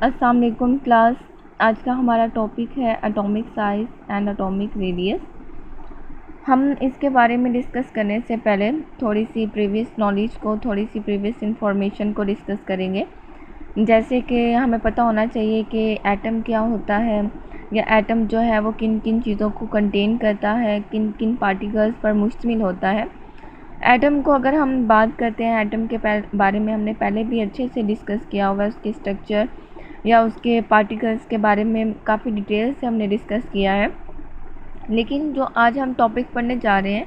अस्सलाम वालेकुम क्लास। आज का हमारा टॉपिक है atomic size and atomic radius. हम इसके बारे में डिस्कस करने से पहले थोड़ी सी प्रीवियस नॉलेज को, थोड़ी सी प्रीवियस इंफॉर्मेशन को डिस्कस करेंगे। जैसे कि हमें पता होना चाहिए कि एटम क्या होता है, या एटम जो है वो किन किन चीज़ों को कंटेन करता है, किन किन पार्टिकल्स पर मुश्तमिल होता है। एटम को अगर हम बात करते हैं, एटम के बारे में हमने पहले भी अच्छे से डिस्कस किया हुआ है। उसके स्ट्रक्चर या उसके पार्टिकल्स के बारे में काफ़ी डिटेल से हमने डिस्कस किया है। लेकिन जो आज हम टॉपिक पढ़ने जा रहे हैं,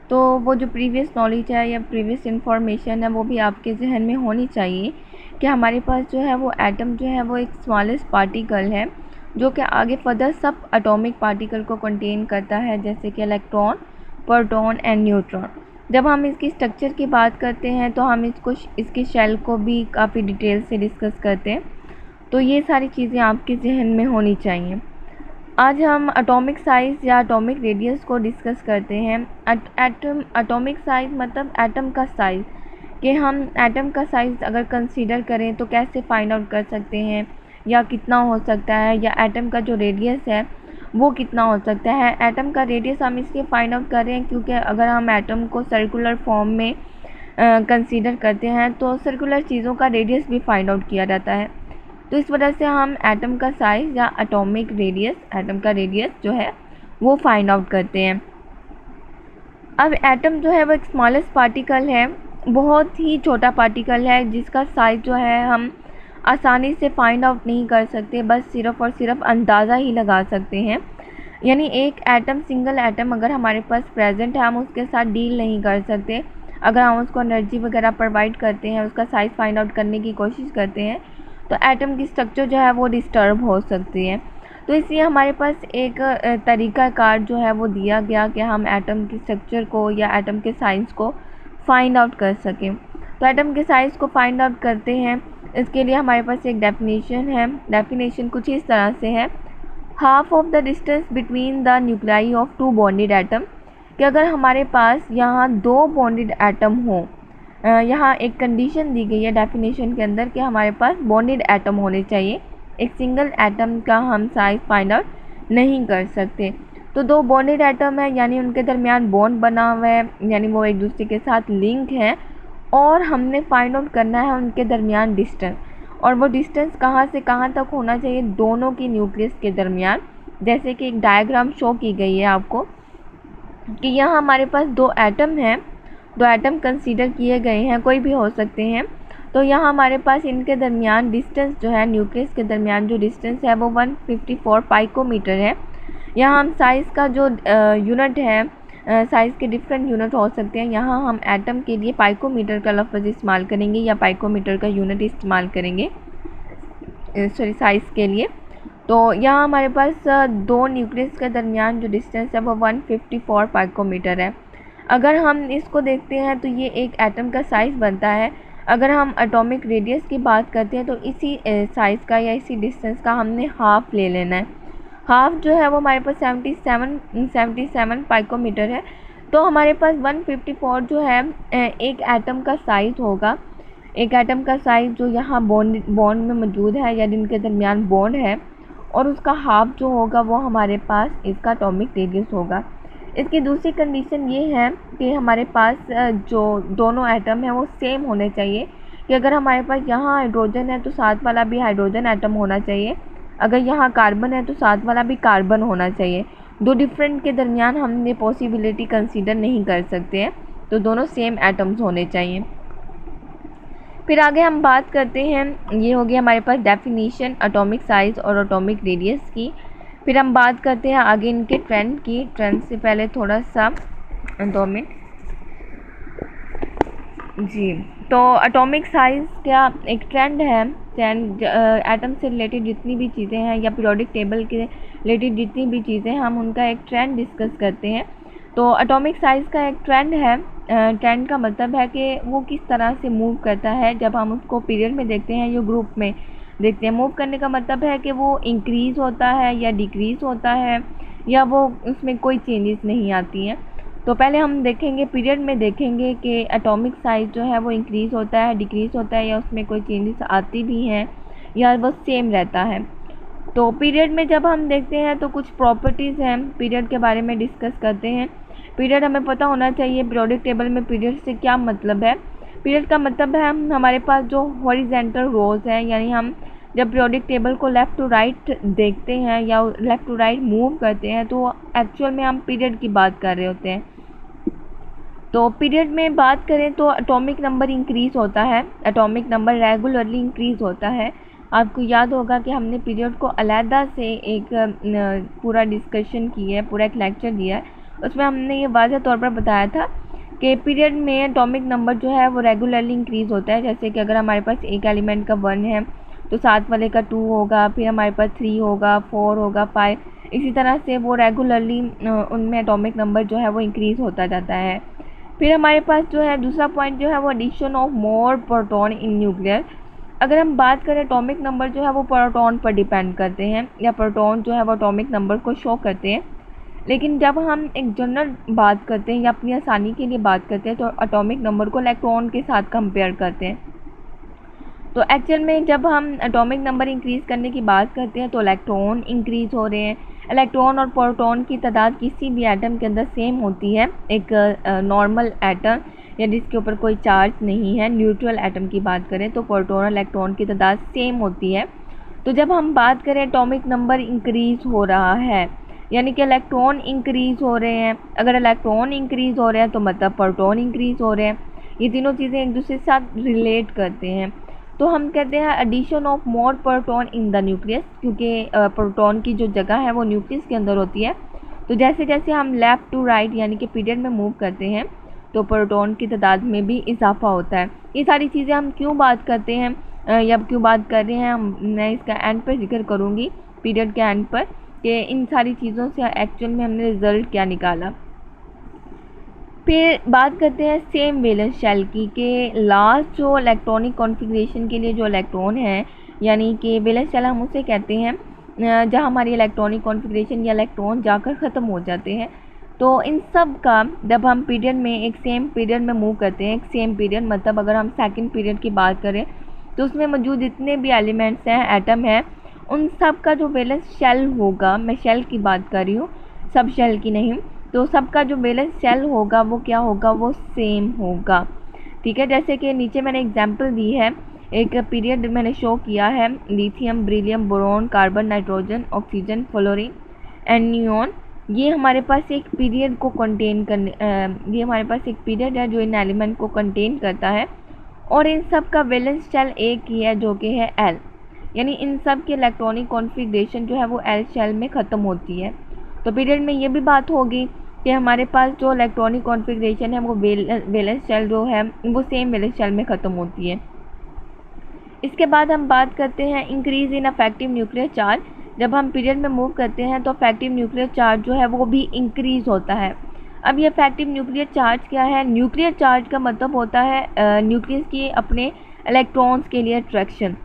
तो वो जो प्रीवियस नॉलेज है या प्रीवियस इंफॉर्मेशन है, वो भी आपके जहन में होनी चाहिए कि हमारे पास जो है वो एटम जो है वो एक स्मॉलेस्ट पार्टिकल है, जो कि आगे फर्दर सब एटॉमिक पार्टिकल को कंटेन करता है, जैसे कि इलेक्ट्रॉन, प्रोटॉन एंड न्यूट्रॉन। जब हम इसकी स्ट्रक्चर की बात करते हैं तो हम इसके शेल को भी काफ़ी डिटेल से डिस्कस करते हैं। तो ये सारी चीज़ें आपके जहन में होनी चाहिए। आज हम एटॉमिक साइज़ या एटॉमिक रेडियस को डिस्कस करते हैं। एटॉमिक साइज़ मतलब एटम का साइज़, कि हम एटम का साइज़ अगर कंसीडर करें तो कैसे फाइंड आउट कर सकते हैं, या कितना हो सकता है, या एटम का जो रेडियस है वो कितना हो सकता है। एटम का रेडियस हम इसलिए फाइंड आउट कर रहे हैं क्योंकि अगर हम एटम को सर्कुलर फॉर्म में कंसीडर करते हैं तो सर्कुलर चीज़ों का रेडियस भी फाइंड आउट किया जाता है। तो इस वजह से हम एटम का साइज़ या एटॉमिक रेडियस, एटम का रेडियस जो है वो फाइंड आउट करते हैं। अब एटम जो है वो एक स्मॉलेस्ट पार्टिकल है, बहुत ही छोटा पार्टिकल है, जिसका साइज़ जो है हम आसानी से फाइंड आउट नहीं कर सकते, बस सिर्फ़ और सिर्फ अंदाज़ा ही लगा सकते हैं। यानी एक एटम, सिंगल एटम अगर हमारे पास प्रेजेंट है, हम उसके साथ डील नहीं कर सकते। अगर हम उसको एनर्जी वगैरह प्रोवाइड करते हैं, उसका साइज़ फाइंड आउट करने की कोशिश करते हैं, तो एटम की स्ट्रक्चर जो है वो डिस्टर्ब हो सकती है। तो इसलिए हमारे पास एक तरीक़ाकार जो है वो दिया गया कि हम एटम की स्ट्रक्चर को या एटम के साइज़ को फाइंड आउट कर सकें। तो एटम के साइज़ को फाइंड आउट करते हैं, इसके लिए हमारे पास एक डेफिनेशन है। डेफिनेशन कुछ इस तरह से है: half of the distance between the nuclei of two bonded atom. कि अगर हमारे पास यहाँ दो बॉन्डेड एटम हो, यहाँ एक कंडीशन दी गई है डेफिनेशन के अंदर कि हमारे पास बॉन्डेड एटम होने चाहिए, एक सिंगल एटम का हम साइज़ फाइंड आउट नहीं कर सकते। तो दो बॉन्डेड एटम है, यानी उनके दरमियान बॉन्ड बना हुआ है, यानी वो एक दूसरे के साथ लिंक है, और हमने फाइंड आउट करना है उनके दरमियान डिस्टेंस। और वो डिस्टेंस कहाँ से कहाँ तक होना चाहिए, दोनों की न्यूक्लियस के दरमियान। जैसे कि एक डायग्राम शो की गई है आपको कि यहाँ हमारे पास दो एटम हैं, दो एटम कंसीडर किए गए हैं, कोई भी हो सकते हैं। तो यहाँ हमारे पास इनके दरमियान डिस्टेंस जो है, न्यूक्लियस के दरमियान जो डिस्टेंस है वो 154 पाइकोमीटर है। यहाँ हम साइज़ का जो यूनिट है, साइज़ के डिफरेंट यूनिट हो सकते हैं। यहाँ हम एटम के लिए पाइकोमीटर का लफ्ज़ इस्तेमाल करेंगे या पाइकोमीटर का यूनिट इस्तेमाल करेंगे साइज़ के लिए। तो यहाँ हमारे पास दो न्यूक्लियस के दरमियान जो डिस्टेंस है वो 154 पाइकोमीटर है। अगर हम इसको देखते हैं तो ये एक एटम का साइज़ बनता है। अगर हम एटॉमिक रेडियस की बात करते हैं तो इसी साइज़ का या इसी डिस्टेंस का हमने हाफ़ ले लेना है। हाफ़ जो है वो हमारे पास 77 पाइकोमीटर है। तो हमारे पास 154 जो है एक एटम का साइज़ होगा। एक एटम का साइज़ जो यहाँ बॉन्ड में मौजूद है या जिनके दरमियान बॉन्ड है, और उसका हाफ़ जो होगा वो हमारे पास इसका एटॉमिक रेडियस होगा। इसकी दूसरी कंडीशन ये है कि हमारे पास जो दोनों एटम हैं वो सेम होने चाहिए। कि अगर हमारे पास यहाँ हाइड्रोजन है तो साथ वाला भी हाइड्रोजन एटम होना चाहिए, अगर यहाँ कार्बन है तो साथ वाला भी कार्बन होना चाहिए। दो डिफरेंट के दरमियान हमने पॉसिबिलिटी कंसीडर नहीं कर सकते हैं, तो दोनों सेम एटम्स होने चाहिए। फिर आगे हम बात करते हैं, ये हो गया हमारे पास डेफिनीशन एटॉमिक साइज़ और एटॉमिक रेडियस की। फिर हम बात करते हैं आगे इनके ट्रेंड की। ट्रेंड से पहले थोड़ा सा 2 मिनट जी। तो एटॉमिक साइज़ क्या एक ट्रेंड है। ट्रेंड एटम से रिलेटेड जितनी भी चीज़ें हैं या पीरियोडिक टेबल के रिलेटेड जितनी भी चीज़ें हैं, हम उनका एक ट्रेंड डिस्कस करते हैं। तो एटॉमिक साइज़ का एक ट्रेंड है। ट्रेंड का मतलब है कि वो किस तरह से मूव करता है। जब हम उसको पीरियड में देखते हैं या ग्रुप में देखते हैं, मूव करने का मतलब है कि वो इंक्रीज़ होता है या डिक्रीज़ होता है, या वो उसमें कोई चेंजेस नहीं आती हैं। तो पहले हम देखेंगे, पीरियड में देखेंगे कि एटॉमिक साइज़ जो है वो इंक्रीज़ होता है, डिक्रीज़ होता है, या उसमें कोई चेंजेस आती भी हैं या वो सेम रहता है। तो पीरियड में जब हम देखते हैं तो कुछ प्रॉपर्टीज़ हैं, पीरियड के बारे में डिस्कस करते हैं। पीरियड हमें पता होना चाहिए पीरियोडिक टेबल में पीरियड से क्या मतलब है। पीरियड का मतलब है हमारे पास जो हॉरिजेंटल रोज हैं, यानी हम जब पीरियोडिक टेबल को लेफ़्ट टू राइट देखते हैं या लेफ़्ट टू राइट मूव करते हैं तो एक्चुअल में हम पीरियड की बात कर रहे होते हैं। तो पीरियड में बात करें तो एटॉमिक नंबर इंक्रीज़ होता है, एटॉमिक नंबर रेगुलरली इंक्रीज़ होता है। आपको याद होगा कि हमने पीरियड को अलहदा से एक पूरा डिस्कशन किया है, पूरा एक लेक्चर दिया है, उसमें हमने ये वाज़ह तौर पर बताया था कि पीरियड में एटॉमिक नंबर जो है वो रेगुलरली इंक्रीज़ होता है। जैसे कि अगर हमारे पास एक एलिमेंट का 1 है तो साथ वाले का 2 होगा, फिर हमारे पास 3 होगा, 4 होगा, 5, इसी तरह से वो रेगुलरली उनमें एटॉमिक नंबर जो है वो इंक्रीज़ होता जाता है। फिर हमारे पास जो है दूसरा पॉइंट जो है वो addition of more proton in nucleus. अगर हम बात करें एटॉमिक नंबर जो है वो प्रोटॉन पर डिपेंड करते हैं, या प्रोटॉन जो है वो एटॉमिक नंबर को शो करते हैं। लेकिन जब हम एक जनरल बात करते हैं या अपनी आसानी के लिए बात करते हैं तो एटॉमिक नंबर को इलेक्ट्रॉन के साथ कंपेयर करते हैं। तो एक्चुअल में जब हम एटॉमिक नंबर इंक्रीज़ करने की बात करते हैं तो इलेक्ट्रॉन इंक्रीज़ हो रहे हैं। इलेक्ट्रॉन और प्रोटॉन की तादाद किसी भी एटम के अंदर सेम होती है। एक नॉर्मल एटम या जिसके ऊपर कोई चार्ज नहीं है, न्यूट्रल एटम की बात करें तो प्रोटॉन और इलेक्ट्रॉन की तादाद सेम होती है। तो जब हम बात करें एटॉमिक नंबर इंक्रीज़ हो रहा है, यानी कि इलेक्ट्रॉन इंक्रीज़ हो रहे हैं। अगर इलेक्ट्रॉन इंक्रीज़ हो रहे हैं तो मतलब प्रोटॉन इंक्रीज़ हो रहे हैं। ये तीनों चीज़ें एक दूसरे के साथ रिलेट करते हैं। तो हम कहते हैं addition of more proton in the nucleus, क्योंकि प्रोटॉन की जो जगह है वो न्यूक्लियस के अंदर होती है। तो जैसे जैसे हम लेफ़्ट टू राइट यानी कि पीरियड में मूव करते हैं तो प्रोटॉन की तादाद में भी इजाफा होता है। ये सारी चीज़ें हम क्यों बात करते हैं या क्यों बात कर रहे हैं, मैं इसका एंड पर जिक्र करूँगी, पीरियड के एंड पर, कि इन सारी चीज़ों से एक्चुअल में हमने रिज़ल्ट क्या निकाला। फिर बात करते हैं सेम वैलेंस शेल की, कि लास्ट जो इलेक्ट्रॉनिक कॉन्फ़िगरेशन के लिए जो इलेक्ट्रॉन है, यानी कि वैलेंस शेल हम उसे कहते हैं जहाँ हमारी इलेक्ट्रॉनिक कॉन्फ़िगरेशन या इलेक्ट्रॉन जाकर ख़त्म हो जाते हैं। तो इन सब का जब हम पीरियड में एक सेम पीरियड में मूव करते हैं, एक सेम पीरियड मतलब अगर हम सेकंड पीरियड की बात करें तो उसमें मौजूद जितने भी एलिमेंट्स हैं, एटम हैं, उन सब का जो वैलेंस शेल होगा, मैं शेल की बात कर रही हूँ, सब शेल की नहीं, तो सबका जो वैलेंस शेल होगा वो क्या होगा, वो सेम होगा। ठीक है, जैसे कि नीचे मैंने एग्जांपल दी है, एक पीरियड मैंने शो किया है, lithium, beryllium, boron, carbon, nitrogen, oxygen, fluorine and neon. ये हमारे पास एक पीरियड को कंटेन करने ये हमारे पास एक पीरियड है जो इन एलिमेंट को कंटेन करता है, और इन सब का वैलेंस शेल एक ही है जो कि है एल, यानी इन सब की इलेक्ट्रॉनिक कॉन्फ़िगरेशन जो है वो एल शेल में ख़त्म होती है। तो पीरियड में ये भी बात होगी कि हमारे पास जो इलेक्ट्रॉनिक कॉन्फ़िगरेशन है वो वैलेंस शेल जो है वो सेम वैलेंस शेल में ख़त्म होती है। इसके बाद हम बात करते हैं increase in affective nuclear charge. जब हम पीरियड में मूव करते हैं तो अफेक्टिव न्यूक्लियर चार्ज जो है वो भी इंक्रीज़ होता है। अब ये अफेक्टिव न्यूक्लियर चार्ज क्या है? न्यूक्लियर चार्ज का मतलब होता है न्यूक्लियस की अपने इलेक्ट्रॉन्स के लिए अट्रैक्शन,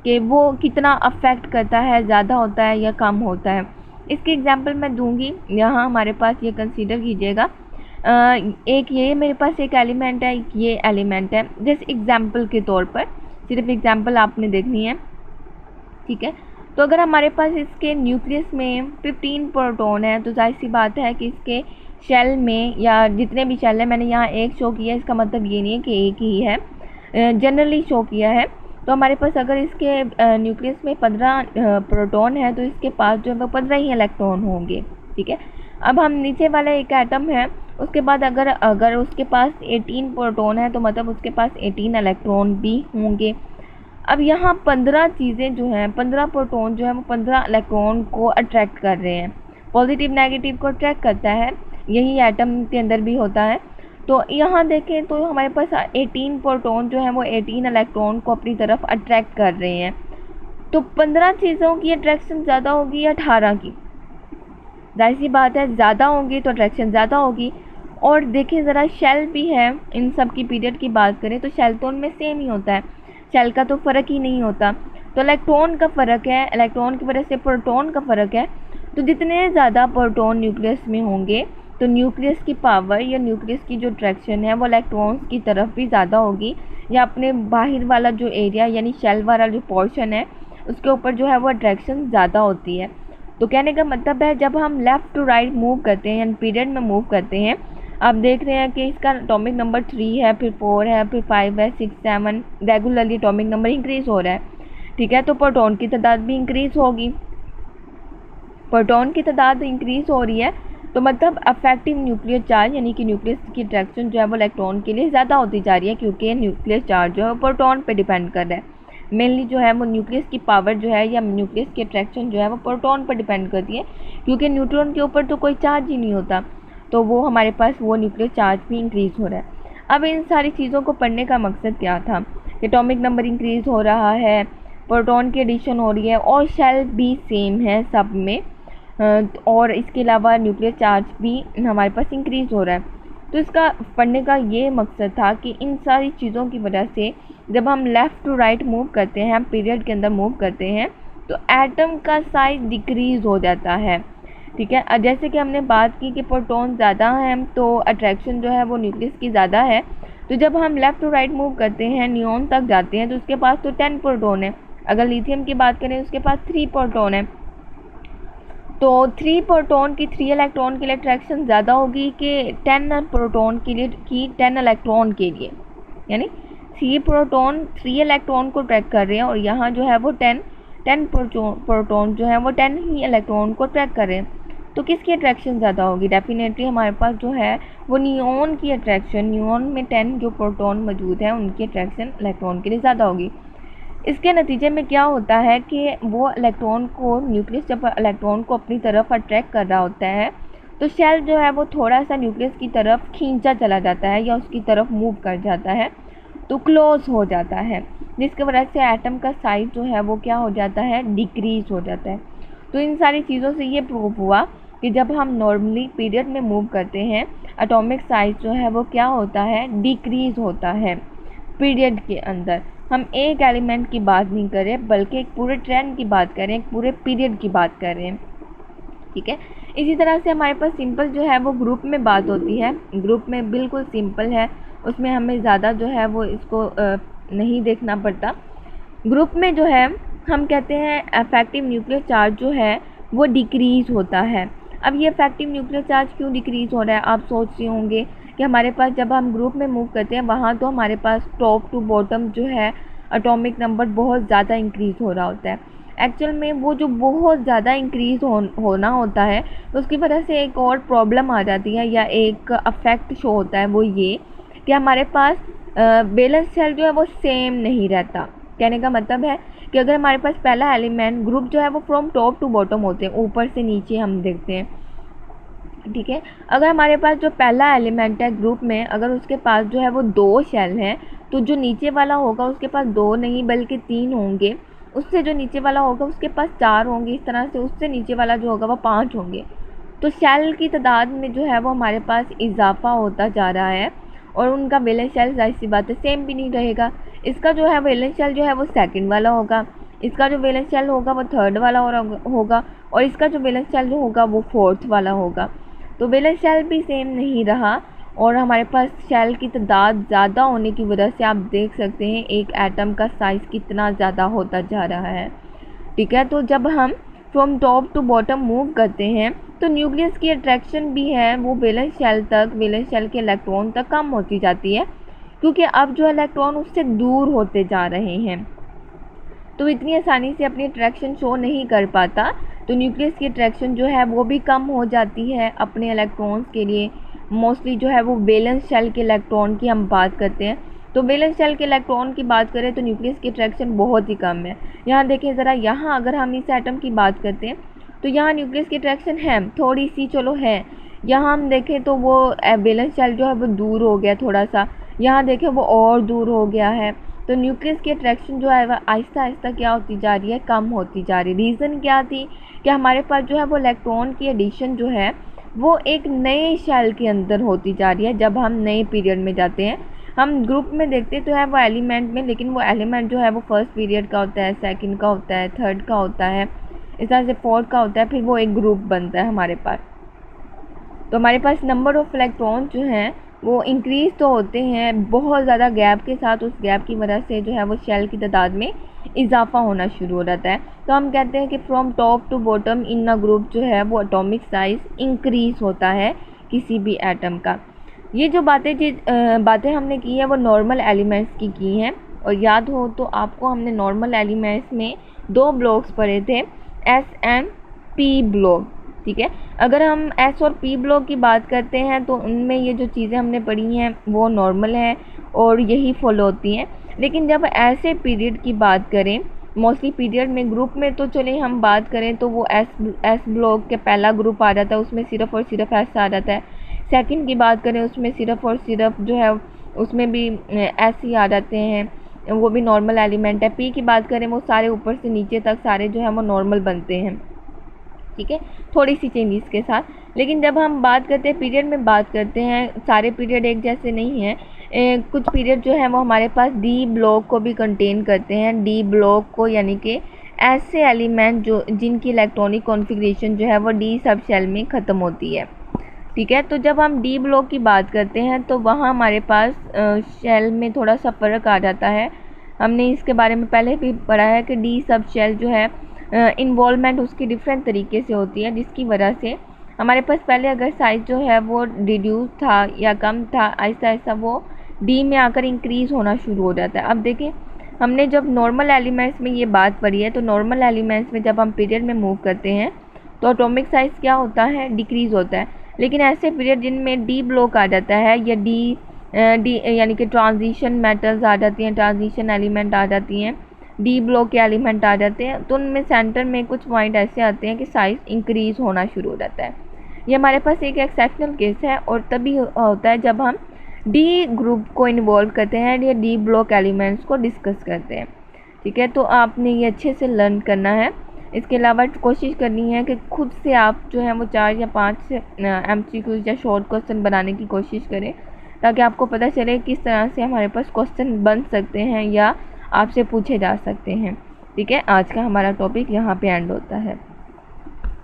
कि वो कितना अफेक्ट करता है, ज़्यादा होता है या कम होता है। इसकी एग्जांपल मैं दूंगी, यहाँ हमारे पास ये कंसीडर कीजिएगा, एक ये मेरे पास एक एलिमेंट है, ये एलिमेंट है, जैसे एग्जांपल के तौर पर, सिर्फ एग्जांपल आपने देखनी है। ठीक है, तो अगर हमारे पास इसके न्यूक्लियस में 15 प्रोटॉन है तो जाहिर सी बात है कि इसके शेल में या जितने भी शेल है, मैंने यहाँ एक शो किया है, इसका मतलब ये नहीं है कि एक ही है, जनरली शो किया है। तो हमारे पास अगर इसके न्यूक्लियस में 15 प्रोटॉन है तो इसके पास जो है वो 15 ही इलेक्ट्रॉन होंगे। ठीक है, अब हम नीचे वाला एक एटम है, उसके बाद अगर उसके पास 18 प्रोटॉन है तो मतलब उसके पास 18 इलेक्ट्रॉन भी होंगे। अब यहाँ 15 चीज़ें जो हैं, 15 प्रोटॉन जो है वो 15 इलेक्ट्रॉन को अट्रैक्ट कर रहे हैं, पॉजिटिव नेगेटिव को अट्रैक्ट करता है, यही एटम के अंदर भी होता है। तो यहाँ देखें तो हमारे पास 18 प्रोटॉन जो है वो 18 इलेक्ट्रॉन को अपनी तरफ अट्रैक्ट कर रहे हैं। तो 15 चीज़ों की अट्रैक्शन ज़्यादा होगी या 18 की? जाहिर सी बात है ज़्यादा होंगी तो अट्रैक्शन ज़्यादा होगी। और देखें ज़रा शेल भी है, इन सब की पीरियड की बात करें तो शेल तो उनमें सेम ही होता है, शेल का तो फ़र्क ही नहीं होता। तो इलेक्ट्रॉन का फ़र्क है, इलेक्ट्रॉन की वजह से प्रोटॉन का फ़र्क है। तो जितने ज़्यादा प्रोटॉन न्यूक्लियस में होंगे तो न्यूक्लियस की पावर या न्यूक्लियस की जो अट्रैक्शन है वो इलेक्ट्रॉन्स की तरफ भी ज़्यादा होगी, या अपने बाहर वाला जो एरिया यानी शेल वाला जो पोर्शन है उसके ऊपर जो है वो अट्रैक्शन ज़्यादा होती है। तो कहने का मतलब है जब हम लेफ़्ट टू राइट मूव करते हैं यानी पीरियड में मूव करते हैं, आप देख रहे हैं कि इसका एटॉमिक नंबर 3 है, फिर 4 है, फिर 5 है, 6, 7, रेगुलरली एटॉमिक नंबर इंक्रीज़ हो रहा है। ठीक है, तो प्रोटॉन की तादाद भी इंक्रीज़ होगी। प्रोटॉन की तादाद इंक्रीज़ हो रही है तो मतलब अफेक्टिव न्यूक्लियर चार्ज यानी कि न्यूक्लियस की अट्रैक्शन जो है वो इलेक्ट्रॉन के लिए ज़्यादा होती जा रही है, क्योंकि न्यूक्लियर चार्ज जो है वो प्रोटॉन पे डिपेंड कर रहा है। मेनली जो है वो न्यूक्लियस की पावर जो है या न्यूक्लियस की अट्रैक्शन जो है वो प्रोटॉन पर डिपेंड करती है, क्योंकि न्यूट्रॉन के ऊपर तो कोई चार्ज ही नहीं होता, तो वो हमारे पास वो न्यूक्लियर चार्ज भी इंक्रीज़ हो रहा है। अब इन सारी चीज़ों को पढ़ने का मकसद क्या था? एटॉमिक नंबर इंक्रीज़ हो रहा है, प्रोटॉन की एडिशन हो रही है और शेल भी सेम है सब में, और इसके अलावा न्यूक्लियर चार्ज भी हमारे पास इंक्रीज़ हो रहा है। तो इसका पढ़ने का ये मकसद था कि इन सारी चीज़ों की वजह से जब हम लेफ़्ट टू राइट मूव करते हैं, हम पीरियड के अंदर मूव करते हैं, तो एटम का साइज डिक्रीज़ हो जाता है। ठीक है, जैसे कि हमने बात की कि प्रोटॉन ज़्यादा हैं तो अट्रैक्शन जो है वो न्यूक्लियस की ज़्यादा है। तो जब हम लेफ़्ट टू राइट मूव करते हैं, नियॉन तक जाते हैं, तो उसके पास तो 10 प्रोटॉन है। अगर लिथियम की बात करें उसके पास 3 प्रोटॉन है। तो 3 प्रोटॉन की 3 इलेक्ट्रॉन के लिए अट्रैक्शन ज़्यादा होगी कि 10 प्रोटॉन के लिए की 10 इलेक्ट्रॉन के लिए, यानी 3 प्रोटॉन 3 इलेक्ट्रॉन को ट्रैक कर रहे हैं और यहाँ जो है वो 10 प्रोटॉन जो है वो 10 ही इलेक्ट्रॉन को ट्रैक कर रहे हैं। तो किसकी अट्रैक्शन ज़्यादा होगी? डेफिनेटली हमारे पास जो है वो नियॉन की अट्रैक्शन, नियॉन में 10 जो प्रोटॉन मौजूद है उनकी अट्रैक्शन इलेक्ट्रॉन के लिए ज़्यादा होगी। इसके नतीजे में क्या होता है कि वो इलेक्ट्रॉन को, न्यूक्लियस जब इलेक्ट्रॉन को अपनी तरफ अट्रैक्ट कर रहा होता है तो शेल जो है वो थोड़ा सा न्यूक्लियस की तरफ खींचा चला जाता है या उसकी तरफ मूव कर जाता है, तो क्लोज हो जाता है, जिसकी वजह से एटम का साइज जो है वो क्या हो जाता है? डिक्रीज हो जाता है। तो इन सारी चीज़ों से ये प्रूव हुआ कि जब हम नॉर्मली पीरियड में मूव करते हैं, एटॉमिक साइज जो है वो क्या होता है? डिक्रीज होता है पीरियड के अंदर। हम एक एलिमेंट की बात नहीं कर रहे बल्कि एक पूरे ट्रेंड की बात कर रहे हैं, एक पूरे पीरियड की बात कर रहे हैं। ठीक है, इसी तरह से हमारे पास सिंपल जो है वो ग्रुप में बात होती है। ग्रुप में बिल्कुल सिंपल है, उसमें हमें ज़्यादा जो है वो इसको नहीं देखना पड़ता। ग्रुप में जो है हम कहते हैं अफेक्टिव न्यूक्लियर चार्ज जो है वो डिक्रीज़ होता है। अब ये अफेक्टिव न्यूक्लियर चार्ज क्यों डिक्रीज़ हो रहा है? आप सोच रहे होंगे कि हमारे पास जब हम ग्रुप में मूव करते हैं वहाँ तो हमारे पास टॉप टू बॉटम जो है एटॉमिक नंबर बहुत ज़्यादा इंक्रीज़ हो रहा होता है। एक्चुअल में वो जो बहुत ज़्यादा इंक्रीज़ होना होता है उसकी वजह से एक और प्रॉब्लम आ जाती है या एक अफेक्ट शो होता है, वो ये कि हमारे पास बैलेंस शेल जो है वो सेम नहीं रहता। कहने का मतलब है कि अगर हमारे पास पहला एलिमेंट, ग्रुप जो है वो फ्रॉम टॉप टू बॉटम होते हैं, ऊपर से नीचे हम देखते हैं। ठीक है, अगर हमारे पास जो पहला एलिमेंट है ग्रुप में, अगर उसके पास जो है वो 2 शेल हैं, तो जो नीचे वाला होगा उसके पास 2 नहीं बल्कि 3 होंगे, उससे जो नीचे वाला होगा उसके पास 4 होंगे, इस तरह से उससे नीचे वाला जो होगा वो 5 होंगे। तो शेल की तादाद में जो है वो हमारे पास इजाफा होता जा रहा है और उनका वैलेंस शेल जाहिर सी बात है सेम भी नहीं रहेगा। इसका जो है वैलेंस शेल जो है वो सेकंड वाला होगा, इसका जो वैलेंस शेल होगा वो थर्ड वाला होगा और इसका जो वैलेंस शेल जो होगा वो फोर्थ वाला होगा। तो वैलेंस शेल भी सेम नहीं रहा और हमारे पास शेल की तादाद ज़्यादा होने की वजह से आप देख सकते हैं एक एटम का साइज़ कितना ज़्यादा होता जा रहा है। ठीक है, तो जब हम from top to bottom move करते हैं तो न्यूक्लियस की अट्रैक्शन भी है वो वैलेंस शेल तक, वैलेंस शेल के इलेक्ट्रॉन तक कम होती जाती है, क्योंकि अब जो इलेक्ट्रॉन उससे दूर होते जा रहे हैं तो इतनी आसानी से अपनी अट्रैक्शन शो नहीं कर पाता। तो न्यूक्लियस की अट्रैक्शन जो है वो भी कम हो जाती है अपने इलेक्ट्रॉन्स के लिए। मोस्टली जो है वो वैलेंस शेल के इलेक्ट्रॉन की हम बात करते हैं, तो वैलेंस शेल के इलेक्ट्रॉन की बात करें तो न्यूक्लियस की अट्रैक्शन बहुत ही कम है। यहाँ देखें ज़रा, यहाँ अगर हम इस एटम की बात करते हैं तो यहाँ न्यूक्लियस की अट्रैक्शन है थोड़ी सी, चलो है। यहाँ हम देखें तो वो वैलेंस शेल जो है वो दूर हो गया थोड़ा सा, यहाँ देखें वो और दूर हो गया है। तो न्यूक्लियस की अट्रैक्शन जो है वह आहिस्ता आहिस्ता क्या होती जा रही है? कम होती जा रही है। रीज़न क्या थी कि हमारे पास जो है वो इलेक्ट्रॉन की एडिशन जो है वो एक नए शेल के अंदर होती जा रही है। जब हम नए पीरियड में जाते हैं, हम ग्रुप में देखते तो है वो एलिमेंट में, लेकिन वो एलिमेंट जो है वो फर्स्ट पीरियड का होता है, सेकंड का होता है, थर्ड का होता है, इस तरह से फोर्थ का होता है, फिर वो एक ग्रुप बनता है हमारे पास। तो हमारे पास नंबर ऑफ़ इलेक्ट्रॉन जो हैं वो इंक्रीज़ तो होते हैं बहुत ज़्यादा गैप के साथ, उस गैप की वजह से जो है वो शेल की तादाद में इजाफा होना शुरू हो जाता है। तो हम कहते हैं कि from top to bottom in a group जो है वो एटॉमिक साइज़ इंक्रीज़ होता है किसी भी एटम का। ये जो बातें हमने की है वो नॉर्मल एलिमेंट्स की हैं, और याद हो तो आपको हमने नॉर्मल एलिमेंट्स में 2 ब्लॉक्स पढ़े थे, एस एंड पी ब्लॉक। ठीक है, अगर हम एस और पी ब्लॉक की बात करते हैं तो उनमें ये जो चीज़ें हमने पढ़ी हैं वो नॉर्मल हैं और यही फॉलो होती हैं। लेकिन जब ऐसे पीरियड की बात करें, मोस्टली पीरियड में ग्रुप में तो चलिए हम बात करें तो वो एस ब्लॉक के पहला ग्रुप आ जाता है, उसमें सिर्फ और सिर्फ एस आ जाता है। सेकंड की बात करें उसमें सिर्फ और सिर्फ जो है उसमें भी एस ही आ जाते हैं, वो भी नॉर्मल एलिमेंट है। पी की बात करें वो सारे ऊपर से नीचे तक सारे जो है वो नॉर्मल बनते हैं। ठीक है, थोड़ी सी चेंजेस के साथ। लेकिन जब हम बात करते हैं पीरियड में बात करते हैं, सारे पीरियड एक जैसे नहीं हैं। कुछ पीरियड जो है वो हमारे पास डी ब्लॉक को भी कंटेन करते हैं। डी ब्लॉक को यानी कि ऐसे एलिमेंट जो जिनकी इलेक्ट्रॉनिक कॉन्फ़िगरेशन जो है वो डी सब शेल में ख़त्म होती है। ठीक है, तो जब हम डी ब्लॉक की बात करते हैं तो वहाँ हमारे पास शेल में थोड़ा सा फ़र्क आ जाता है। हमने इसके बारे में पहले भी पढ़ा है कि डी सब शेल जो है इन्वॉल्वमेंट उसकी डिफरेंट तरीके से होती है, जिसकी वजह से हमारे पास पहले अगर साइज़ जो है वो रिड्यूस था या कम था, आहिस्ता आहिस्ता वो डी में आकर इंक्रीज़ होना शुरू हो जाता है। अब देखिए, हमने जब नॉर्मल एलिमेंट्स में ये बात पढ़ी है तो नॉर्मल एलिमेंट्स में जब हम पीरियड में मूव करते हैं तो एटॉमिक साइज़ क्या होता है, डिक्रीज़ होता है। लेकिन ऐसे पीरियड जिनमें डी ब्लॉक आ जाता है या डी यानी कि ट्रांजिशन मेटल्स आ जाती हैं, ट्रांजिशन एलिमेंट आ जाती हैं, डी ब्लॉक के एलिमेंट आ जाते हैं, तो उनमें सेंटर में कुछ पॉइंट ऐसे आते हैं कि साइज़ इंक्रीज़ होना शुरू हो जाता है। ये हमारे पास एक एक्सेप्शनल केस है और तभी होता है जब हम डी ग्रुप को इन्वॉल्व करते हैं या डी ब्लॉक एलिमेंट्स को डिस्कस करते हैं। ठीक है, तो आपने ये अच्छे से लर्न करना है। इसके अलावा कोशिश करनी है कि खुद से आप जो है वो 4 या 5 MCQs या शॉर्ट क्वेश्चन बनाने की कोशिश करें, ताकि आपको पता चले किस तरह से हमारे पास क्वेश्चन बन सकते हैं या आपसे पूछे जा सकते हैं। ठीक है, आज का हमारा टॉपिक यहाँ पे एंड होता है।